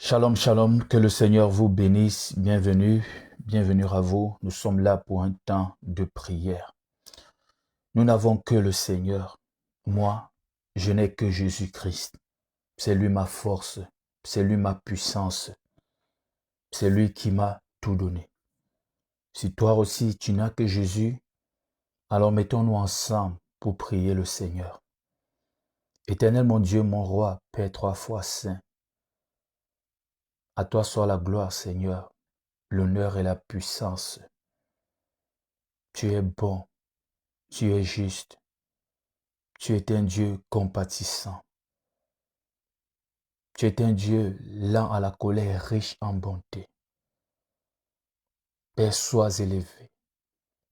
Shalom, shalom, que le Seigneur vous bénisse. Bienvenue, bienvenue à vous. Nous sommes là pour un temps de prière. Nous n'avons que le Seigneur. Moi, je n'ai que Jésus-Christ. C'est lui ma force, c'est lui ma puissance, c'est lui qui m'a tout donné. Si toi aussi tu n'as que Jésus, alors mettons-nous ensemble pour prier le Seigneur. Éternel mon Dieu, mon roi, Père trois fois saint, à toi soit la gloire, Seigneur, l'honneur et la puissance. Tu es bon, tu es juste, tu es un Dieu compatissant. Tu es un Dieu lent à la colère, riche en bonté. Père, sois élevé,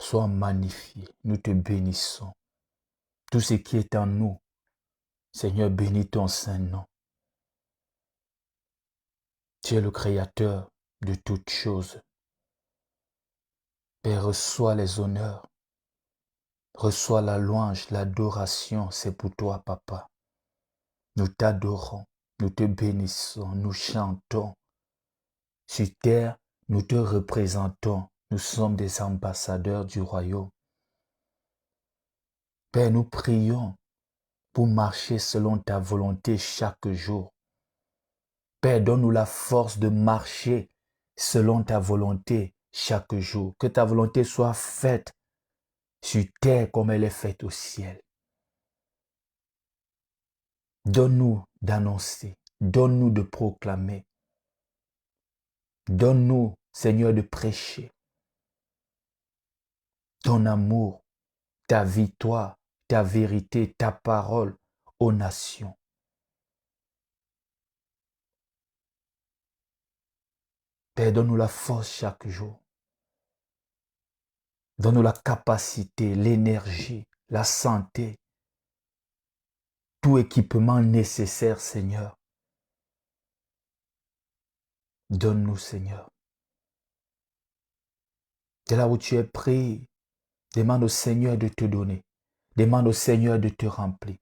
sois magnifié. Nous te bénissons. Tout ce qui est en nous, Seigneur, bénis ton saint nom. Tu es le créateur de toutes choses. Père, reçois les honneurs, reçois la louange, l'adoration, c'est pour toi, Papa. Nous t'adorons, nous te bénissons, nous chantons. Sur terre, nous te représentons. Nous sommes des ambassadeurs du royaume. Père, nous prions pour marcher selon ta volonté chaque jour. Père, donne-nous la force de marcher selon ta volonté chaque jour. Que ta volonté soit faite sur terre comme elle est faite au ciel. Donne-nous d'annoncer, donne-nous de proclamer. Donne-nous, Seigneur, de prêcher ton amour, ta victoire, ta vérité, ta parole aux nations. Père, donne-nous la force chaque jour. Donne-nous la capacité, l'énergie, la santé, tout équipement nécessaire, Seigneur. Donne-nous, Seigneur. De là où tu es pris, demande au Seigneur de te donner. Demande au Seigneur de te remplir.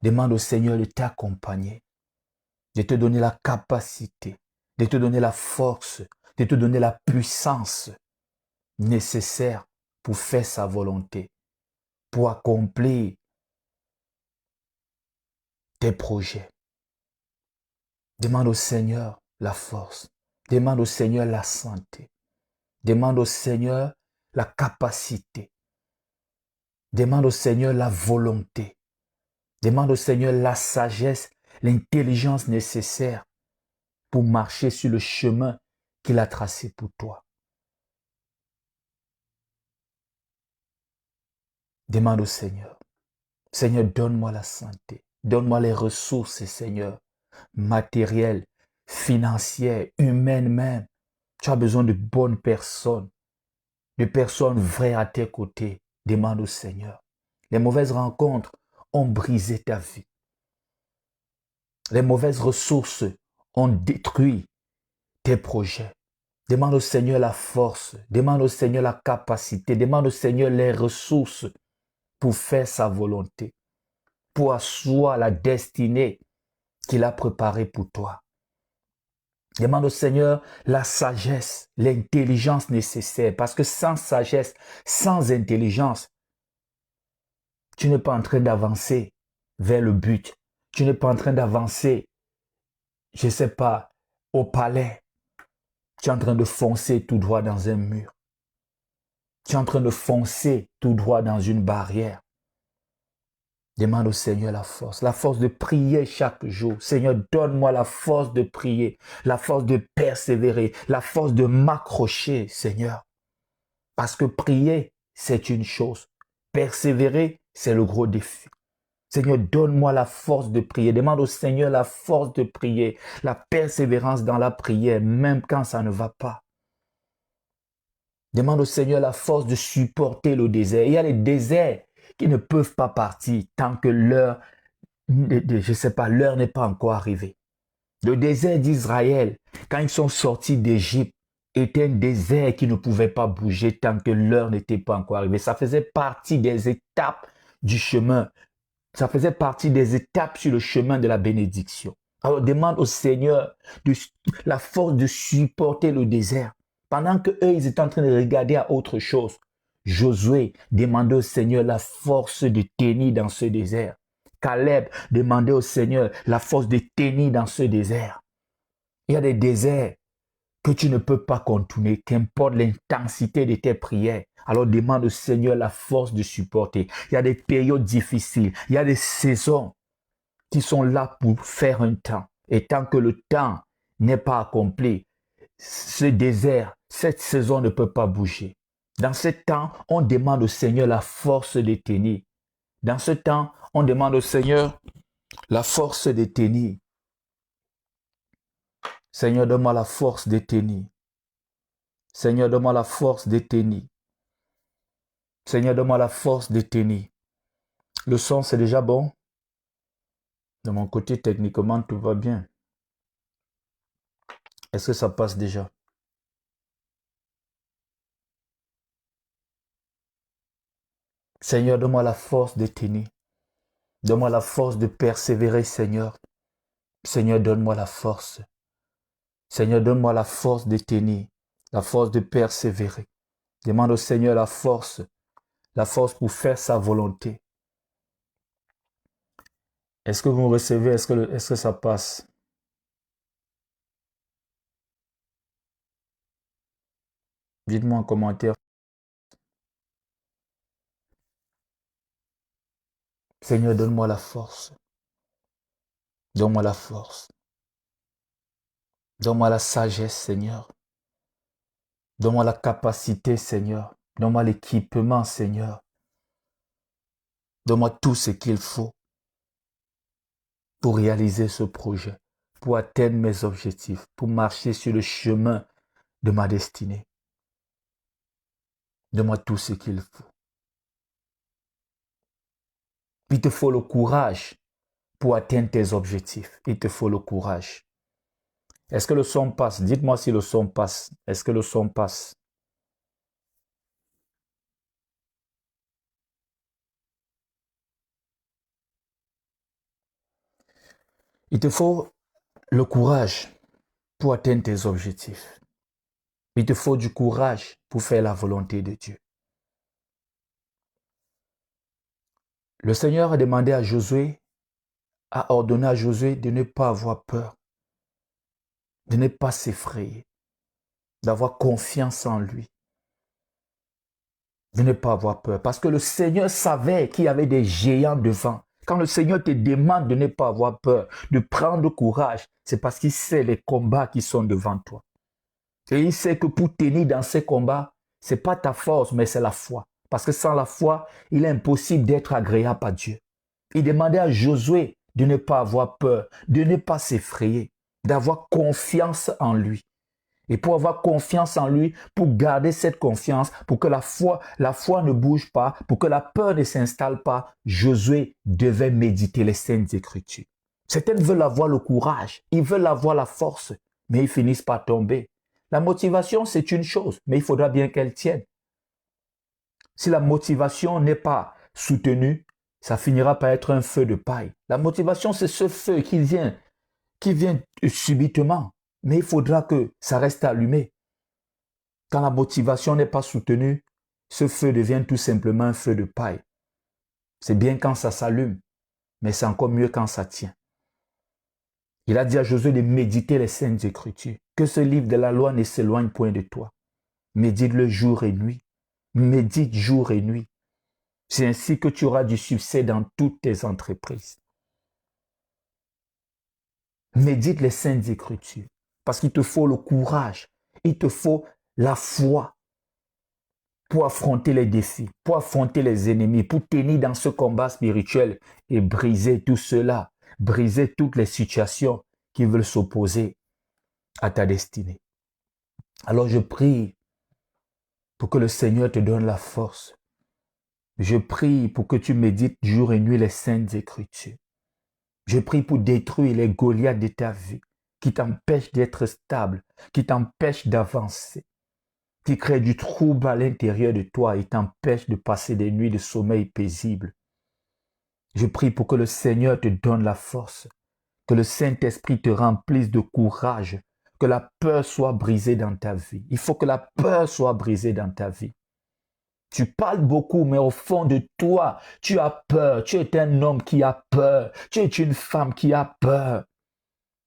Demande au Seigneur de t'accompagner, de te donner la capacité, de te donner la force, de te donner la puissance nécessaire pour faire sa volonté, pour accomplir tes projets. Demande au Seigneur la force. Demande au Seigneur la santé. Demande au Seigneur la capacité. Demande au Seigneur la volonté. Demande au Seigneur la sagesse, l'intelligence nécessaire pour marcher sur le chemin qu'il a tracé pour toi. Demande au Seigneur. Seigneur, donne-moi la santé. Donne-moi les ressources, Seigneur, matérielles, financières, humaines même. Tu as besoin de bonnes personnes, de personnes vraies à tes côtés. Demande au Seigneur. Les mauvaises rencontres ont brisé ta vie. Les mauvaises ressources ont détruit tes projets. Demande au Seigneur la force. Demande au Seigneur la capacité. Demande au Seigneur les ressources pour faire sa volonté, pour asseoir la destinée qu'il a préparée pour toi. Demande au Seigneur la sagesse, l'intelligence nécessaire, parce que sans sagesse, sans intelligence, tu n'es pas en train d'avancer vers le but. Tu n'es pas en train d'avancer, je ne sais pas, au palais. Tu es en train de foncer tout droit dans un mur. Tu es en train de foncer tout droit dans une barrière. Demande au Seigneur la force de prier chaque jour. Seigneur, donne-moi la force de prier, la force de persévérer, la force de m'accrocher, Seigneur. Parce que prier, c'est une chose. Persévérer, c'est le gros défi. Seigneur, donne-moi la force de prier. Demande au Seigneur la force de prier, la persévérance dans la prière, même quand ça ne va pas. Demande au Seigneur la force de supporter le désert. Il y a les déserts qui ne peuvent pas partir tant que l'heure n'est pas encore arrivée. Le désert d'Israël, quand ils sont sortis d'Égypte, était un désert qui ne pouvait pas bouger tant que l'heure n'était pas encore arrivée. Ça faisait partie des étapes du chemin. Ça faisait partie des étapes sur le chemin de la bénédiction. Alors demande au Seigneur la force de supporter le désert. Pendant que eux, ils étaient en train de regarder à autre chose. Josué demandait au Seigneur la force de tenir dans ce désert. Caleb demandait au Seigneur la force de tenir dans ce désert. Il y a des déserts que tu ne peux pas contourner, qu'importe l'intensité de tes prières. Alors demande au Seigneur la force de supporter. Il y a des périodes difficiles, il y a des saisons qui sont là pour faire un temps. Et tant que le temps n'est pas accompli, ce désert, cette saison ne peut pas bouger. Dans ce temps, on demande au Seigneur la force de tenir. Dans ce temps, on demande au Seigneur la force de tenir. Seigneur, donne-moi la force de tenir. Seigneur, donne-moi la force de tenir. Seigneur, donne-moi la force de tenir. Le son, c'est déjà bon. De mon côté, techniquement, tout va bien. Est-ce que ça passe déjà? Seigneur, donne-moi la force de tenir. Donne-moi la force de persévérer, Seigneur. Seigneur, donne-moi la force. Seigneur, donne-moi la force de tenir, la force de persévérer. Demande au Seigneur la force pour faire sa volonté. Est-ce que vous me recevez? Est-ce que ça passe? Dites-moi en commentaire. Seigneur, donne-moi la force. Donne-moi la force. Donne-moi la sagesse, Seigneur. Donne-moi la capacité, Seigneur. Donne-moi l'équipement, Seigneur. Donne-moi tout ce qu'il faut pour réaliser ce projet, pour atteindre mes objectifs, pour marcher sur le chemin de ma destinée. Donne-moi tout ce qu'il faut. Il te faut le courage pour atteindre tes objectifs. Il te faut le courage. Est-ce que le son passe? Dites-moi si le son passe. Est-ce que le son passe? Il te faut le courage pour atteindre tes objectifs. Il te faut du courage pour faire la volonté de Dieu. Le Seigneur a demandé à Josué, a ordonné à Josué de ne pas avoir peur, de ne pas s'effrayer, d'avoir confiance en lui, de ne pas avoir peur. Parce que le Seigneur savait qu'il y avait des géants devant. Quand le Seigneur te demande de ne pas avoir peur, de prendre courage, c'est parce qu'il sait les combats qui sont devant toi. Et il sait que pour tenir dans ces combats, ce n'est pas ta force, mais c'est la foi. Parce que sans la foi, il est impossible d'être agréable à Dieu. Il demandait à Josué de ne pas avoir peur, de ne pas s'effrayer, d'avoir confiance en lui. Et pour avoir confiance en lui, pour garder cette confiance, pour que la foi ne bouge pas, pour que la peur ne s'installe pas, Josué devait méditer les Saintes Écritures. Certains veulent avoir le courage, ils veulent avoir la force, mais ils finissent par tomber. La motivation, c'est une chose, mais il faudra bien qu'elle tienne. Si la motivation n'est pas soutenue, ça finira par être un feu de paille. La motivation, c'est ce feu qui vient subitement, mais il faudra que ça reste allumé. Quand la motivation n'est pas soutenue, ce feu devient tout simplement un feu de paille. C'est bien quand ça s'allume, mais c'est encore mieux quand ça tient. Il a dit à Josué de méditer les Saintes Écritures, que ce livre de la loi ne s'éloigne point de toi. Médite-le jour et nuit. Médite jour et nuit. C'est ainsi que tu auras du succès dans toutes tes entreprises. Médite les Saintes Écritures, parce qu'il te faut le courage, il te faut la foi pour affronter les défis, pour affronter les ennemis, pour tenir dans ce combat spirituel et briser tout cela, briser toutes les situations qui veulent s'opposer à ta destinée. Alors je prie pour que le Seigneur te donne la force. Je prie pour que tu médites jour et nuit les Saintes Écritures. Je prie pour détruire les Goliaths de ta vie qui t'empêchent d'être stable, qui t'empêchent d'avancer, qui créent du trouble à l'intérieur de toi et t'empêchent de passer des nuits de sommeil paisible. Je prie pour que le Seigneur te donne la force, Que le Saint-Esprit te remplisse de courage. Que la peur soit brisée dans ta vie. Il faut que la peur soit brisée dans ta vie. Tu parles beaucoup, mais au fond de toi, tu as peur. Tu es un homme qui a peur. Tu es une femme qui a peur.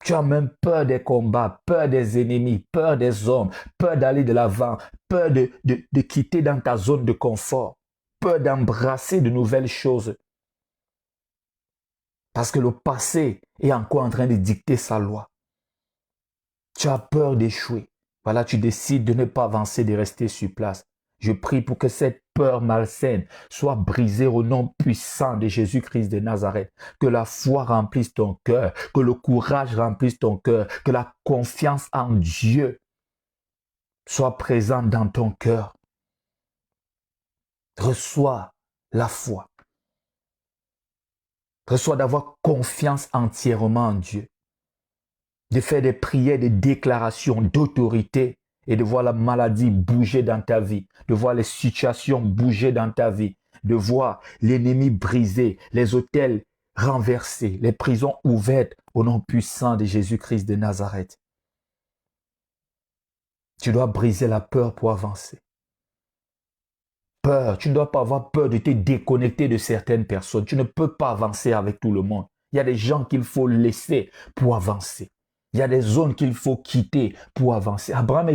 Tu as même peur des combats, peur des ennemis, peur des hommes, peur d'aller de l'avant, peur de quitter dans ta zone de confort, peur d'embrasser de nouvelles choses. Parce que le passé est encore en train de dicter sa loi. Tu as peur d'échouer. Voilà, tu décides de ne pas avancer, de rester sur place. Je prie pour que cette peur malsaine soit brisée au nom puissant de Jésus-Christ de Nazareth. Que la foi remplisse ton cœur, que le courage remplisse ton cœur, que la confiance en Dieu soit présente dans ton cœur. Reçois la foi. Reçois d'avoir confiance entièrement en Dieu. De faire des prières, des déclarations d'autorité et de voir la maladie bouger dans ta vie, de voir les situations bouger dans ta vie, de voir l'ennemi brisé, les hôtels renversés, les prisons ouvertes au nom puissant de Jésus-Christ de Nazareth. Tu dois briser la peur pour avancer. Peur, tu ne dois pas avoir peur de te déconnecter de certaines personnes. Tu ne peux pas avancer avec tout le monde. Il y a des gens qu'il faut laisser pour avancer. Il y a des zones qu'il faut quitter pour avancer. Abraham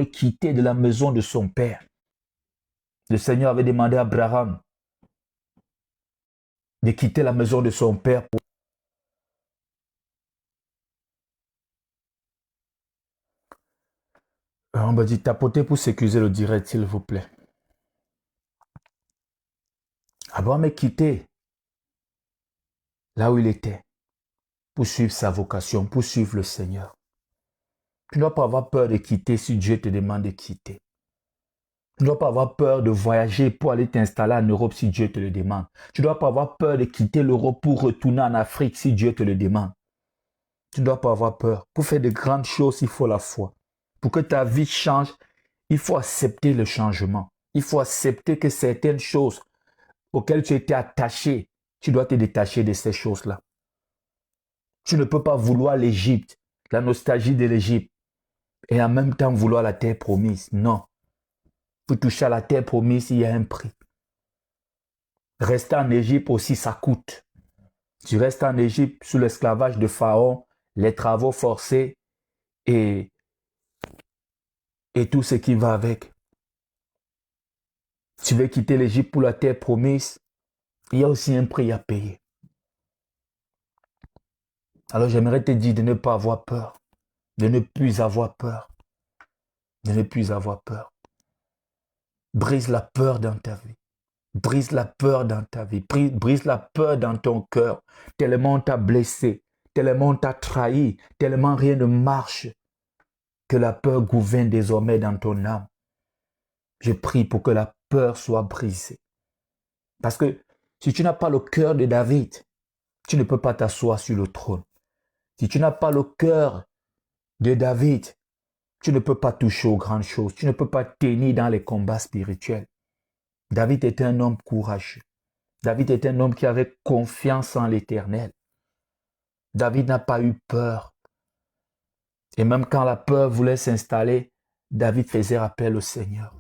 est quitté de la maison de son père. Le Seigneur avait demandé à Abraham de quitter la maison de son père. On va dire tapoter pour sécuriser le direct, s'il vous plaît. Abraham est quitté là où il était pour suivre sa vocation, pour suivre le Seigneur. Tu ne dois pas avoir peur de quitter si Dieu te demande de quitter. Tu ne dois pas avoir peur de voyager pour aller t'installer en Europe si Dieu te le demande. Tu ne dois pas avoir peur de quitter l'Europe pour retourner en Afrique si Dieu te le demande. Tu ne dois pas avoir peur. Pour faire de grandes choses, il faut la foi. Pour que ta vie change, il faut accepter le changement. Il faut accepter que certaines choses auxquelles tu étais attaché, tu dois te détacher de ces choses-là. Tu ne peux pas vouloir l'Égypte, la nostalgie de l'Égypte, et en même temps vouloir la terre promise. Non. Pour toucher à la terre promise, il y a un prix. Rester en Égypte aussi, ça coûte. Tu restes en Égypte sous l'esclavage de Pharaon, les travaux forcés et tout ce qui va avec. Tu veux quitter l'Égypte pour la terre promise, il y a aussi un prix à payer. Alors j'aimerais te dire de ne pas avoir peur, de ne plus avoir peur, de ne plus avoir peur. Brise la peur dans ta vie. Brise la peur dans ta vie. Brise la peur dans ton cœur. Tellement on t'a blessé, tellement on t'a trahi, tellement rien ne marche, que la peur gouverne désormais dans ton âme. Je prie pour que la peur soit brisée. Parce que si tu n'as pas le cœur de David, tu ne peux pas t'asseoir sur le trône. Si tu n'as pas le cœur de David, tu ne peux pas toucher aux grandes choses. Tu ne peux pas tenir dans les combats spirituels. David était un homme courageux. David était un homme qui avait confiance en l'Éternel. David n'a pas eu peur. Et même quand la peur voulait s'installer, David faisait appel au Seigneur.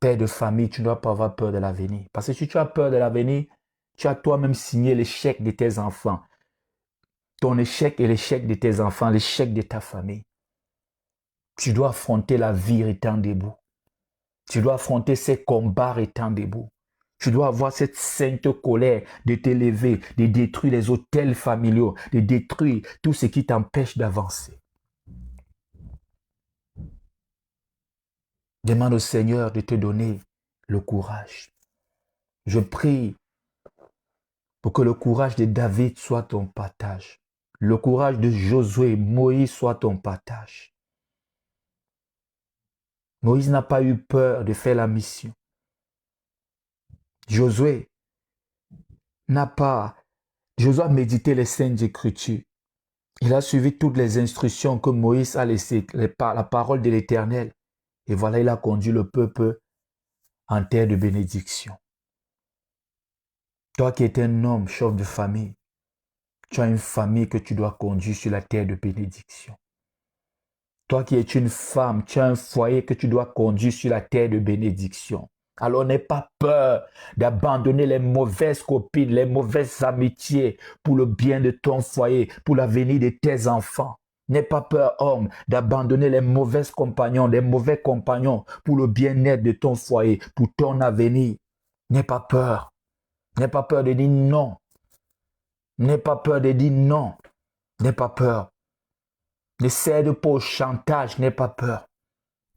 Père de famille, tu ne dois pas avoir peur de l'avenir. Parce que si tu as peur de l'avenir, tu as toi-même signé l'échec de tes enfants. Ton échec est l'échec de tes enfants, l'échec de ta famille. Tu dois affronter la vie étant debout. Tu dois affronter ces combats étant debout. Tu dois avoir cette sainte colère de t'élever, de détruire les hôtels familiaux, de détruire tout ce qui t'empêche d'avancer. Demande au Seigneur de te donner le courage. Je prie pour que le courage de David soit ton partage. Le courage de Josué, Moïse soit ton partage. Moïse n'a pas eu peur de faire la mission. Josué a médité les saintes écritures. Il a suivi toutes les instructions que Moïse a laissées, la parole de l'Éternel. Et voilà, il a conduit le peuple en terre de bénédiction. Toi qui es un homme, chef de famille, tu as une famille que tu dois conduire sur la terre de bénédiction. Toi qui es une femme, tu as un foyer que tu dois conduire sur la terre de bénédiction. Alors n'aie pas peur d'abandonner les mauvaises copines, les mauvaises amitiés pour le bien de ton foyer, pour l'avenir de tes enfants. N'aie pas peur, homme, d'abandonner les mauvais compagnons, les mauvais compagnons pour le bien-être de ton foyer, pour ton avenir. N'aie pas peur. N'aie pas peur de dire non. N'aie pas peur de dire non. N'aie pas peur. Ne cède pas au chantage. N'aie pas peur.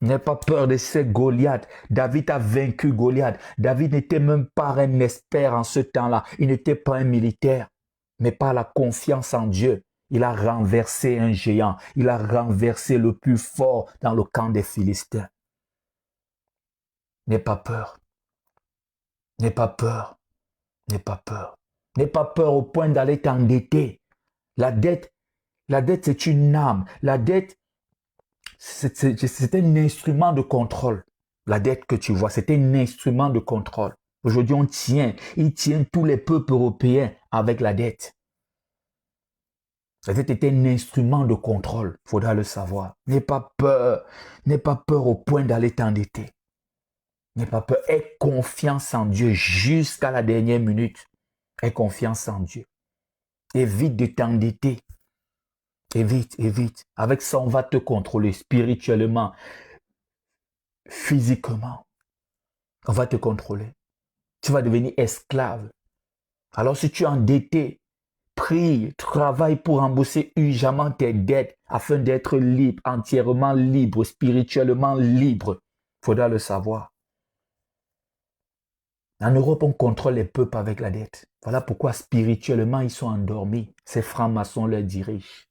N'aie pas peur de ces Goliath. David a vaincu Goliath. David n'était même pas un expert en ce temps-là. Il n'était pas un militaire. Mais par la confiance en Dieu, il a renversé un géant. Il a renversé le plus fort dans le camp des Philistins. N'aie pas peur. N'aie pas peur. N'aie pas peur. N'aie pas peur au point d'aller t'endetter. La dette, c'est une âme. La dette, c'est un instrument de contrôle. La dette que tu vois, c'est un instrument de contrôle. Aujourd'hui, il tient tous les peuples européens avec la dette. La dette est un instrument de contrôle, il faudra le savoir. N'aie pas peur au point d'aller t'endetter. N'aie pas peur, aie confiance en Dieu jusqu'à la dernière minute. Aie confiance en Dieu. Évite de t'endetter. Évite. Avec ça, on va te contrôler spirituellement, physiquement. On va te contrôler. Tu vas devenir esclave. Alors si tu es endetté, prie, travaille pour rembourser urgemment tes dettes afin d'être libre, entièrement libre, spirituellement libre. Il faudra le savoir. En Europe, on contrôle les peuples avec la dette. Voilà pourquoi spirituellement, ils sont endormis. Ces francs-maçons leur dirigent.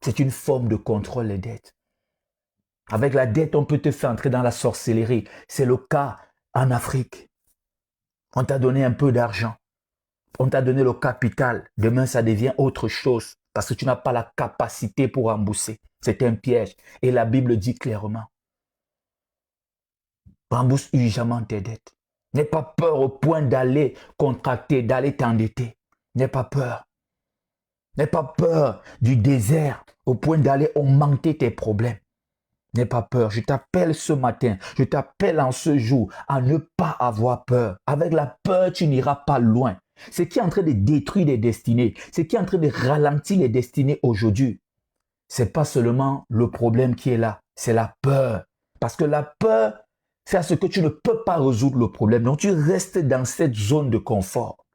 C'est une forme de contrôle des dettes. Avec la dette, on peut te faire entrer dans la sorcellerie. C'est le cas en Afrique. On t'a donné un peu d'argent. On t'a donné le capital. Demain, ça devient autre chose parce que tu n'as pas la capacité pour rembourser. C'est un piège. Et la Bible dit clairement. Rembourse urgemment tes dettes. N'aie pas peur au point d'aller contracter, d'aller t'endetter. N'aie pas peur. N'aie pas peur du désert au point d'aller augmenter tes problèmes. N'aie pas peur. Je t'appelle ce matin, je t'appelle en ce jour à ne pas avoir peur. Avec la peur, tu n'iras pas loin. Ce qui est en train de détruire les destinées, ce qui est en train de ralentir les destinées aujourd'hui, ce n'est pas seulement le problème qui est là, c'est la peur. Parce que la peur, c'est à ce que tu ne peux pas résoudre le problème. Donc tu restes dans cette zone de confort.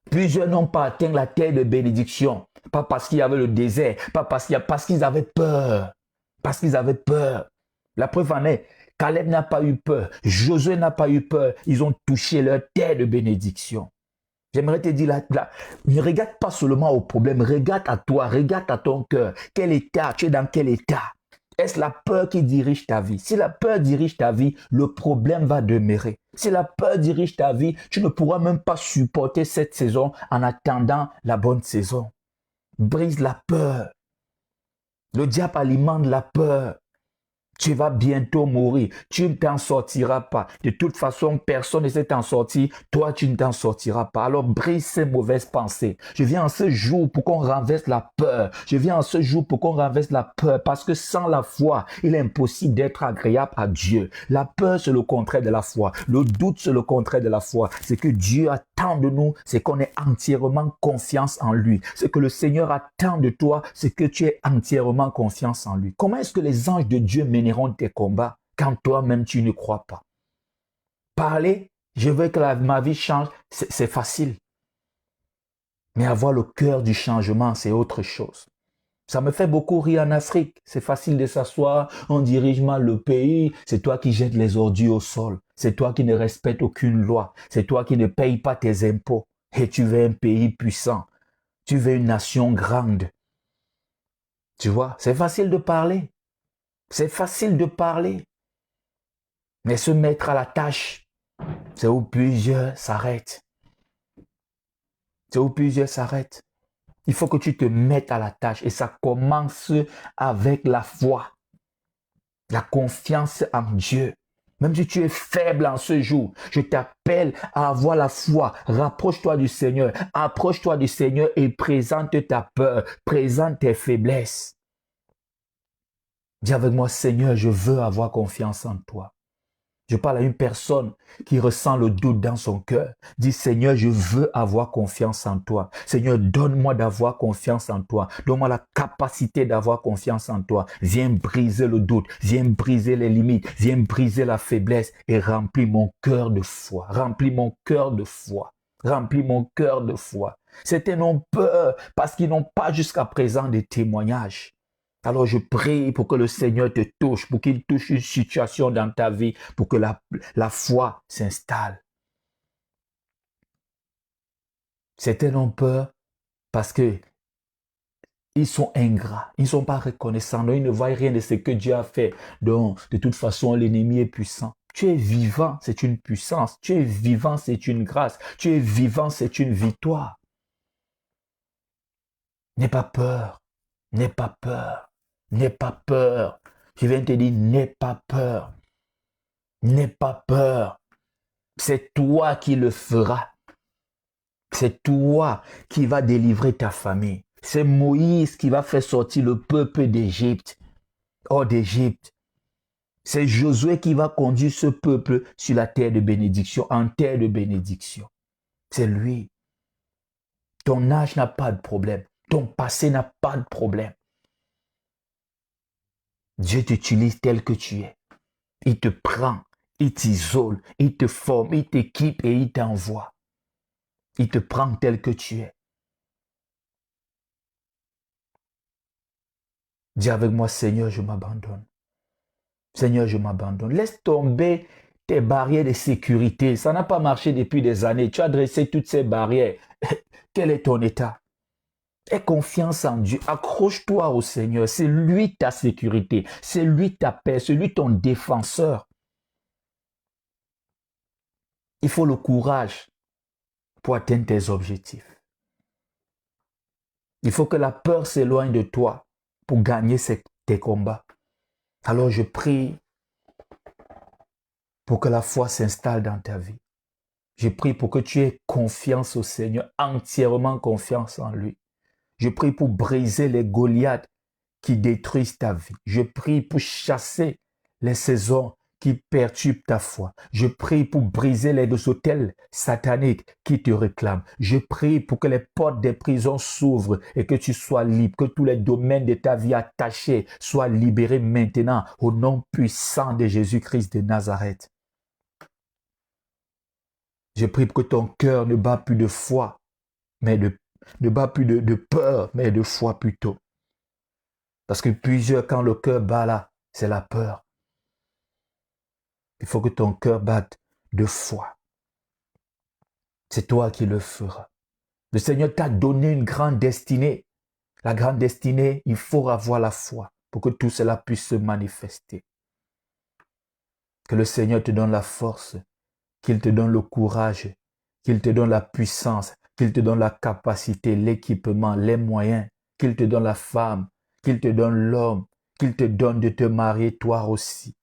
Plusieurs n'ont pas atteint la terre de bénédiction. Pas parce qu'il y avait le désert, pas parce qu'ils avaient peur. Parce qu'ils avaient peur. La preuve en est, Caleb n'a pas eu peur, Josué n'a pas eu peur. Ils ont touché leur terre de bénédiction. J'aimerais te dire là, ne regarde pas seulement au problème, regarde à toi, regarde à ton cœur. Quel état, tu es dans quel état? Est-ce la peur qui dirige ta vie? Si la peur dirige ta vie, le problème va demeurer. Si la peur dirige ta vie, tu ne pourras même pas supporter cette saison en attendant la bonne saison. Brise la peur. Le diable alimente la peur. Tu vas bientôt mourir. Tu ne t'en sortiras pas. De toute façon, personne ne sait t'en sortir. Toi, tu ne t'en sortiras pas. Alors, brise ces mauvaises pensées. Je viens en ce jour pour qu'on renverse la peur. Je viens en ce jour pour qu'on renverse la peur. Parce que sans la foi, il est impossible d'être agréable à Dieu. La peur, c'est le contraire de la foi. Le doute, c'est le contraire de la foi. C'est que Dieu attend de nous, c'est qu'on ait entièrement confiance en lui. Ce que le Seigneur attend de toi, c'est que tu aies entièrement confiance en lui. Comment est-ce que les anges de Dieu mèneront tes combats quand toi-même tu ne crois pas? Parler, je veux que ma vie change, c'est facile. Mais avoir le cœur du changement, c'est autre chose. Ça me fait beaucoup rire en Afrique. C'est facile de s'asseoir, on dirige mal le pays, c'est toi qui jettes les ordures au sol. C'est toi qui ne respectes aucune loi. C'est toi qui ne payes pas tes impôts. Et tu veux un pays puissant. Tu veux une nation grande. Tu vois, c'est facile de parler. C'est facile de parler. Mais se mettre à la tâche, c'est où plusieurs s'arrêtent. C'est où plusieurs s'arrêtent. Il faut que tu te mettes à la tâche et ça commence avec la foi. La confiance en Dieu. Même si tu es faible en ce jour, je t'appelle à avoir la foi. Rapproche-toi du Seigneur. Approche-toi du Seigneur et présente ta peur. Présente tes faiblesses. Dis avec moi, Seigneur, je veux avoir confiance en toi. Je parle à une personne qui ressent le doute dans son cœur. Dis, Seigneur, je veux avoir confiance en toi. Seigneur, donne-moi d'avoir confiance en toi. Donne-moi la capacité d'avoir confiance en toi. Viens briser le doute. Viens briser les limites. Viens briser la faiblesse et remplis mon cœur de foi. Remplis mon cœur de foi. Remplis mon cœur de foi. Certains ont peur parce qu'ils n'ont pas jusqu'à présent de témoignages. Alors je prie pour que le Seigneur te touche, pour qu'il touche une situation dans ta vie, pour que la foi s'installe. Certains ont peur parce que ils sont ingrats, ils ne sont pas reconnaissants, ils ne voient rien de ce que Dieu a fait. Donc, de toute façon, l'ennemi est puissant. Tu es vivant, c'est une puissance. Tu es vivant, c'est une grâce. Tu es vivant, c'est une victoire. N'aie pas peur, n'aie pas peur. N'aie pas peur. Je viens te dire, n'aie pas peur. N'aie pas peur. C'est toi qui le feras. C'est toi qui vas délivrer ta famille. C'est Moïse qui va faire sortir le peuple d'Égypte, hors d'Égypte. C'est Josué qui va conduire ce peuple sur la terre de bénédiction, en terre de bénédiction. C'est lui. Ton âge n'a pas de problème. Ton passé n'a pas de problème. Dieu t'utilise tel que tu es. Il te prend, il t'isole, il te forme, il t'équipe et il t'envoie. Il te prend tel que tu es. Dis avec moi, Seigneur, je m'abandonne. Seigneur, je m'abandonne. Laisse tomber tes barrières de sécurité. Ça n'a pas marché depuis des années. Tu as dressé toutes ces barrières. Quel est ton état? Aie confiance en Dieu. Accroche-toi au Seigneur. C'est lui ta sécurité. C'est lui ta paix. C'est lui ton défenseur. Il faut le courage pour atteindre tes objectifs. Il faut que la peur s'éloigne de toi pour gagner tes combats. Alors je prie pour que la foi s'installe dans ta vie. Je prie pour que tu aies confiance au Seigneur, entièrement confiance en lui. Je prie pour briser les Goliaths qui détruisent ta vie. Je prie pour chasser les saisons qui perturbent ta foi. Je prie pour briser les autels sataniques qui te réclament. Je prie pour que les portes des prisons s'ouvrent et que tu sois libre, que tous les domaines de ta vie attachés soient libérés maintenant au nom puissant de Jésus-Christ de Nazareth. Je prie pour que ton cœur ne bat plus de foi, mais ne bat plus de peur, mais de foi plutôt. Parce que quand le cœur bat là, c'est la peur. Il faut que ton cœur batte de foi. C'est toi qui le feras. Le Seigneur t'a donné une grande destinée. La grande destinée, il faut avoir la foi pour que tout cela puisse se manifester. Que le Seigneur te donne la force, qu'il te donne le courage, qu'il te donne la puissance, qu'il te donne la capacité, l'équipement, les moyens, qu'il te donne la femme, qu'il te donne l'homme, qu'il te donne de te marier toi aussi.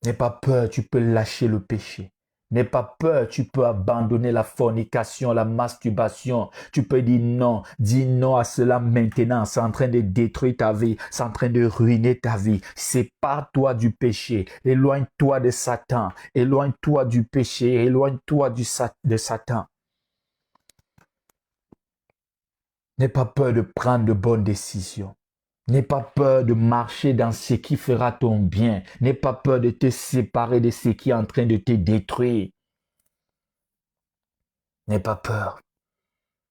N'aie pas peur, tu peux lâcher le péché. N'aie pas peur, tu peux abandonner la fornication, la masturbation. Tu peux dire non. Dis non à cela maintenant. C'est en train de détruire ta vie. C'est en train de ruiner ta vie. Sépare-toi du péché. Éloigne-toi de Satan. Éloigne-toi du péché. Éloigne-toi de Satan. N'aie pas peur de prendre de bonnes décisions. N'aie pas peur de marcher dans ce qui fera ton bien. N'aie pas peur de te séparer de ce qui est en train de te détruire. N'aie pas peur.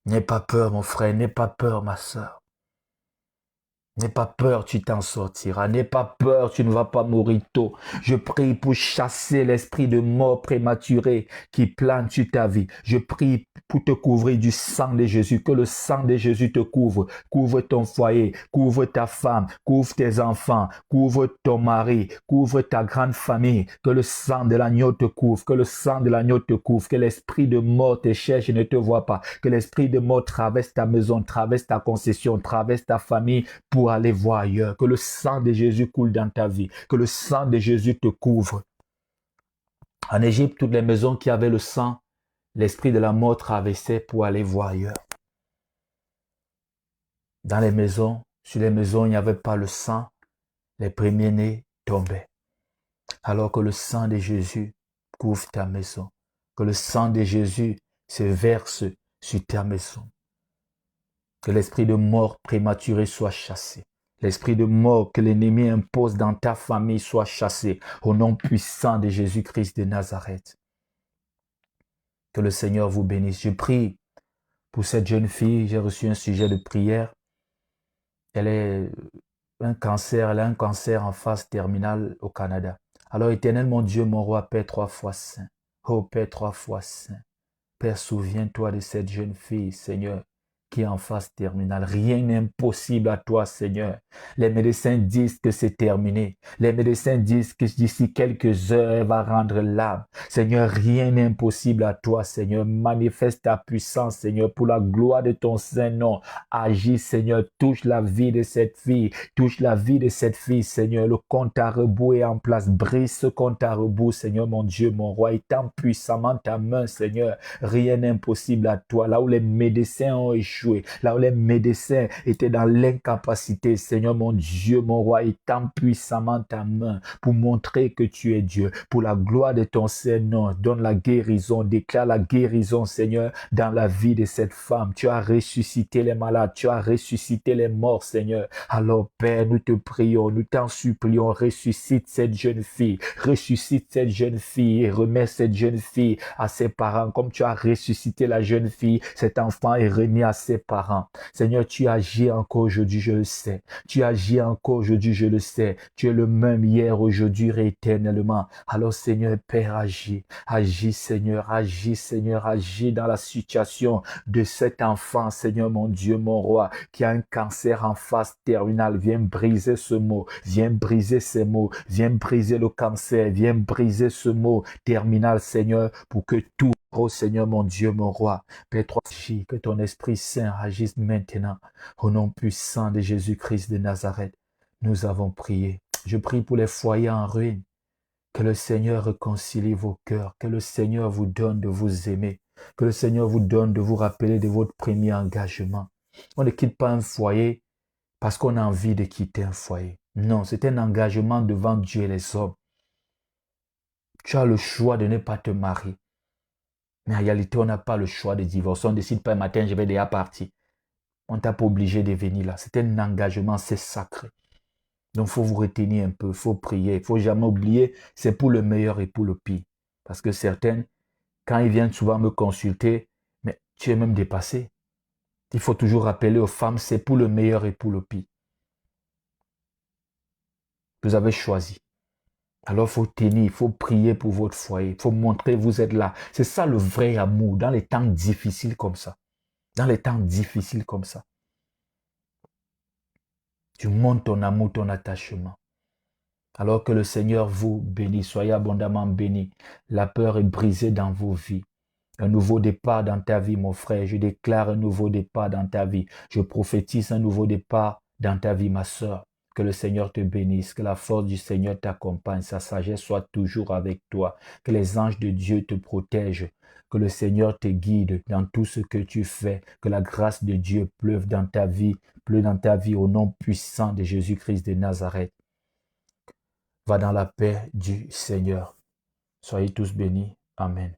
N'aie pas peur, mon frère. N'aie pas peur, ma soeur. N'aie pas peur, tu t'en sortiras. N'aie pas peur, tu ne vas pas mourir tôt. Je prie pour chasser l'esprit de mort prématuré qui plane sur ta vie. Je prie pour te couvrir du sang de Jésus. Que le sang de Jésus te couvre. Couvre ton foyer, couvre ta femme, couvre tes enfants, couvre ton mari, couvre ta grande famille. Que le sang de l'agneau te couvre. Que le sang de l'agneau te couvre. Que l'esprit de mort te cherche et ne te voit pas. Que l'esprit de mort traverse ta maison, traverse ta concession, traverse ta famille pour pour aller voir ailleurs. Que le sang de Jésus coule dans ta vie. Que le sang de Jésus te couvre. En Égypte, toutes les maisons qui avaient le sang, l'esprit de la mort traversait pour aller voir ailleurs. Dans les maisons, sur les maisons, il n'y avait pas le sang. Les premiers-nés tombaient. Alors que le sang de Jésus couvre ta maison. Que le sang de Jésus se verse sur ta maison. Que l'esprit de mort prématuré soit chassé. L'esprit de mort que l'ennemi impose dans ta famille soit chassé. Au nom puissant de Jésus-Christ de Nazareth. Que le Seigneur vous bénisse. Je prie pour cette jeune fille. J'ai reçu un sujet de prière. Elle a un cancer en phase terminale au Canada. Alors, éternel mon Dieu, mon roi, Père 3 fois saint. Oh Père 3 fois saint. Père, souviens-toi de cette jeune fille, Seigneur, qui est en phase terminale. Rien n'est impossible à toi, Seigneur. Les médecins disent que c'est terminé. Les médecins disent que d'ici quelques heures, elle va rendre l'âme. Seigneur, rien n'est impossible à toi, Seigneur. Manifeste ta puissance, Seigneur, pour la gloire de ton Saint-Nom. Agis, Seigneur, touche la vie de cette fille. Touche la vie de cette fille, Seigneur. Le compte à rebours est en place. Brise ce compte à rebours, Seigneur, mon Dieu, mon roi. Étends puissamment ta main, Seigneur. Rien n'est impossible à toi. Là où les médecins ont échoué, là où les médecins étaient dans l'incapacité, Seigneur mon Dieu, mon roi, étends puissamment ta main pour montrer que tu es Dieu. Pour la gloire de ton Seigneur, donne la guérison, déclare la guérison, Seigneur, dans la vie de cette femme. Tu as ressuscité les malades, tu as ressuscité les morts, Seigneur. Alors, Père, nous te prions, nous t'en supplions, ressuscite cette jeune fille, ressuscite cette jeune fille et remets cette jeune fille à ses parents. Comme tu as ressuscité la jeune fille, cet enfant est remis à ses parents. Seigneur, tu agis encore aujourd'hui, je le sais. Tu agis encore aujourd'hui, je le sais. Tu es le même hier, aujourd'hui et éternellement. Alors, Seigneur, Père, agis. Agis, Seigneur, agis, Seigneur, agis dans la situation de cet enfant, Seigneur, mon Dieu, mon roi, qui a un cancer en phase terminale. Viens briser ce mot. Viens briser ces mots. Viens briser le cancer. Viens briser ce mot terminal, Seigneur, pour que tout, oh Seigneur, mon Dieu, mon roi, Père, toi, agis, que ton Esprit Saint agisse maintenant. Au nom puissant de Jésus-Christ de Nazareth, nous avons prié. Je prie pour les foyers en ruine. Que le Seigneur réconcilie vos cœurs. Que le Seigneur vous donne de vous aimer. Que le Seigneur vous donne de vous rappeler de votre premier engagement. On ne quitte pas un foyer parce qu'on a envie de quitter un foyer. Non, c'est un engagement devant Dieu et les hommes. Tu as le choix de ne pas te marier. Mais en réalité, on n'a pas le choix de divorcer. On ne décide pas un matin, je vais déjà partir. On ne t'a pas obligé de venir là. C'est un engagement, c'est sacré. Donc, il faut vous retenir un peu, il faut prier. Il ne faut jamais oublier, c'est pour le meilleur et pour le pire. Parce que certaines, quand ils viennent souvent me consulter, mais tu es même dépassé. Il faut toujours rappeler aux femmes, c'est pour le meilleur et pour le pire. Vous avez choisi. Alors, il faut tenir, il faut prier pour votre foyer. Il faut montrer que vous êtes là. C'est ça le vrai amour dans les temps difficiles comme ça. Dans les temps difficiles comme ça. Tu montres ton amour, ton attachement. Alors que le Seigneur vous bénisse, soyez abondamment bénis. La peur est brisée dans vos vies. Un nouveau départ dans ta vie, mon frère. Je déclare un nouveau départ dans ta vie. Je prophétise un nouveau départ dans ta vie, ma soeur. Que le Seigneur te bénisse, que la force du Seigneur t'accompagne, sa sagesse soit toujours avec toi, que les anges de Dieu te protègent, que le Seigneur te guide dans tout ce que tu fais, que la grâce de Dieu pleuve dans ta vie, au nom puissant de Jésus-Christ de Nazareth. Va dans la paix du Seigneur. Soyez tous bénis. Amen.